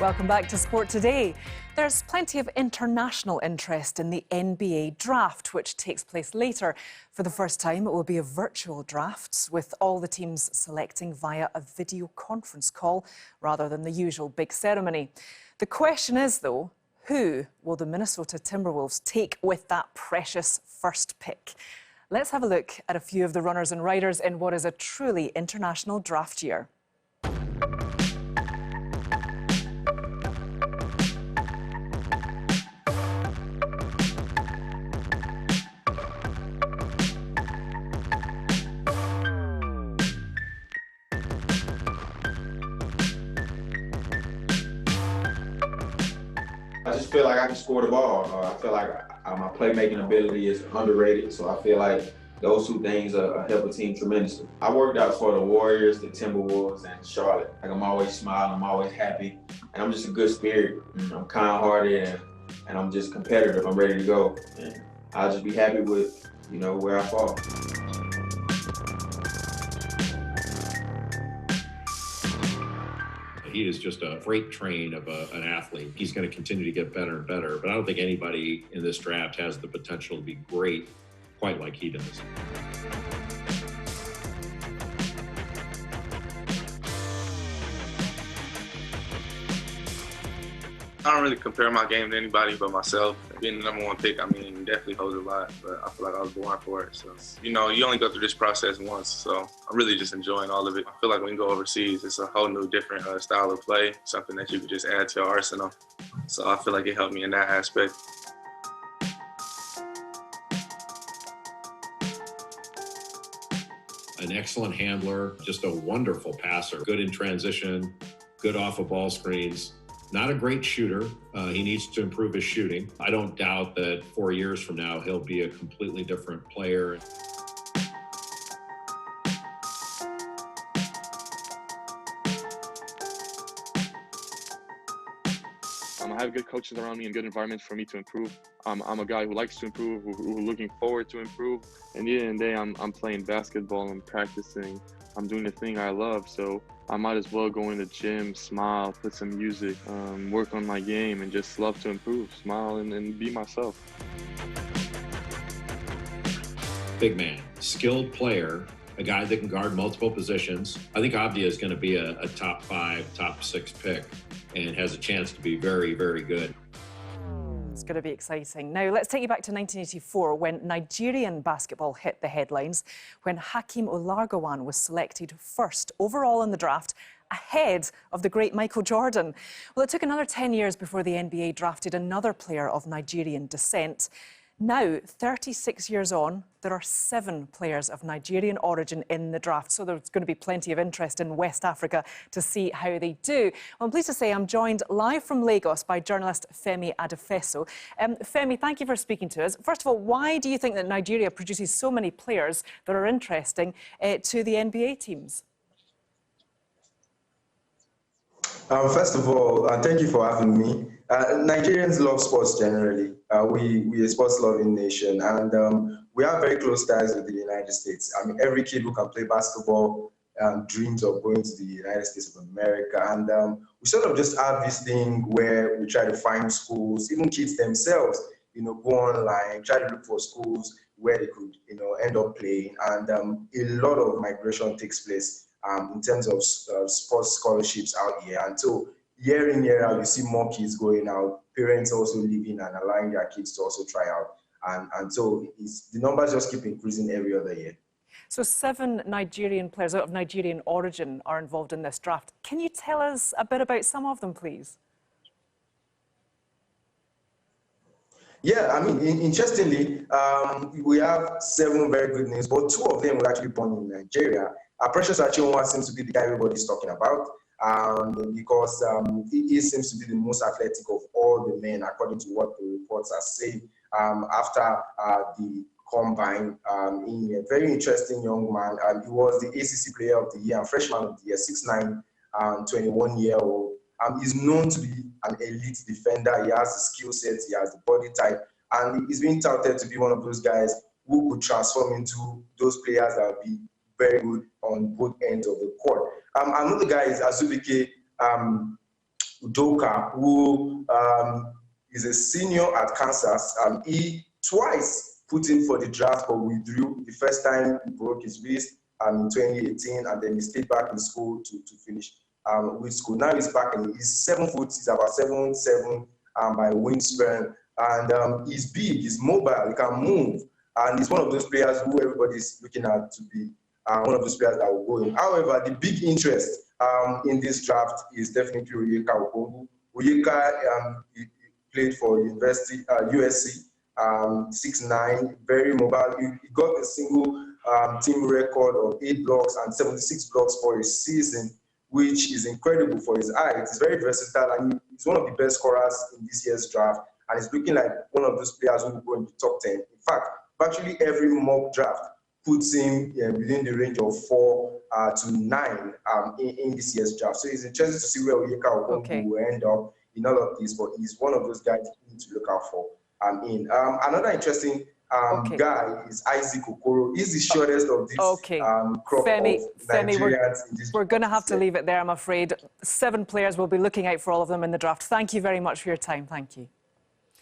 Welcome back to Sport Today. There's plenty of international interest in the NBA draft, which takes place later. For the first time, it will be a virtual draft, with all the teams selecting via a video conference call rather than the usual big ceremony. The question is, though, who will the Minnesota Timberwolves take with that precious first pick? Let's have a look at a few of the runners and riders in what is a truly international draft year. I just feel like I can score the ball. I feel like my playmaking ability is underrated, so I feel like those two things help a team tremendously. I worked out for the Warriors, the Timberwolves, and Charlotte. Like, I'm always smiling, I'm always happy, and I'm just a good spirit. I'm kind-hearted, and I'm just competitive. I'm ready to go, and I'll just be happy with, where I fall. He is just a freight train of an athlete. He's going to continue to get better and better, but I don't think anybody in this draft has the potential to be great quite like he does. I don't really compare my game to anybody but myself. Being the #1 pick, definitely holds a lot, but I feel like I was born for it. So, you only go through this process once, so I'm really just enjoying all of it. I feel like when you go overseas, it's a whole new different style of play, something that you could just add to your arsenal. So I feel like it helped me in that aspect. An excellent handler, just a wonderful passer, good in transition, good off of ball screens. Not a great shooter. He needs to improve his shooting. I don't doubt that 4 years from now, he'll be a completely different player. I have good coaches around me and good environments for me to improve. I'm a guy who likes to improve, who's looking forward to improve. And at the end of the day, I'm playing basketball, I'm practicing, I'm doing the thing I love. So I might as well go in the gym, smile, put some music, work on my game, and just love to improve, smile, and be myself. Big man, skilled player, a guy that can guard multiple positions. I think Abdia is going to be a top 5, top 6 pick and has a chance to be very, very good. It's going to be exciting. Now, let's take you back to 1984 when Nigerian basketball hit the headlines, when Hakeem Olajuwon was selected first overall in the draft, ahead of the great Michael Jordan. Well, it took another 10 years before the NBA drafted another player of Nigerian descent. Now, 36 years on, there are 7 players of Nigerian origin in the draft, so there's going to be plenty of interest in West Africa to see how they do. Well, I'm pleased to say I'm joined live from Lagos by journalist Femi Adefeso. Femi, thank you for speaking to us. First of all, why do you think that Nigeria produces so many players that are interesting to the NBA teams? First of all, thank you for having me. Nigerians love sports generally. We're a sports-loving nation, and we have very close ties with the United States. Every kid who can play basketball dreams of going to the United States of America, and we sort of just have this thing where we try to find schools, even kids themselves, go online, try to look for schools where they could, end up playing, and a lot of migration takes place in terms of sports scholarships out here. And so year in, year out, you see more kids going out, parents also leaving and allowing their kids to also try out. And so the numbers just keep increasing every other year. So 7 Nigerian players out of Nigerian origin are involved in this draft. Can you tell us a bit about some of them, please? Yeah, interestingly, we have 7 very good names, but 2 of them were actually born in Nigeria. Precious Achiuwa seems to be the guy everybody's talking about, because he seems to be the most athletic of all the men, according to what the reports are saying. After the combine, a very interesting young man. He was the ACC Player of the Year and Freshman of the Year, 6'9", 21-year-old. He's known to be an elite defender. He has the skill set, he has the body type, and he's being touted to be one of those guys who could transform into those players that will be very good on both ends of the court. Another guy is Azubike Udoka, who is a senior at Kansas. He twice put in for the draft but withdrew. The first time he broke his wrist in 2018, and then he stayed back in school to finish with school. Now he's back and he's 7 foot, he's about 7'7" by wingspan, and he's big, he's mobile, he can move, and he's one of those players who everybody's looking at to be one of those players that will go in. However, the big interest in this draft is definitely Onyeka Okongwu. Onyeka played for University USC, 6'9", very mobile. He got a single team record of 8 blocks and 76 blocks for a season, which is incredible for his height. He's very versatile, and he's one of the best scorers in this year's draft, and he's looking like one of those players who will go in the top 10. In fact, virtually every mock draft puts him within the range of 4 to 9 in this year's draft. So it's interesting to see where Onyeka Okongwu will end up in all of this, but he's one of those guys you need to look out for. Another interesting guy is Isaac Okoro. He's the shortest of this crop Femi, of Nigerians. we're going to have to leave it there, I'm afraid. 7 players, we'll be looking out for all of them in the draft. Thank you very much for your time. Thank you.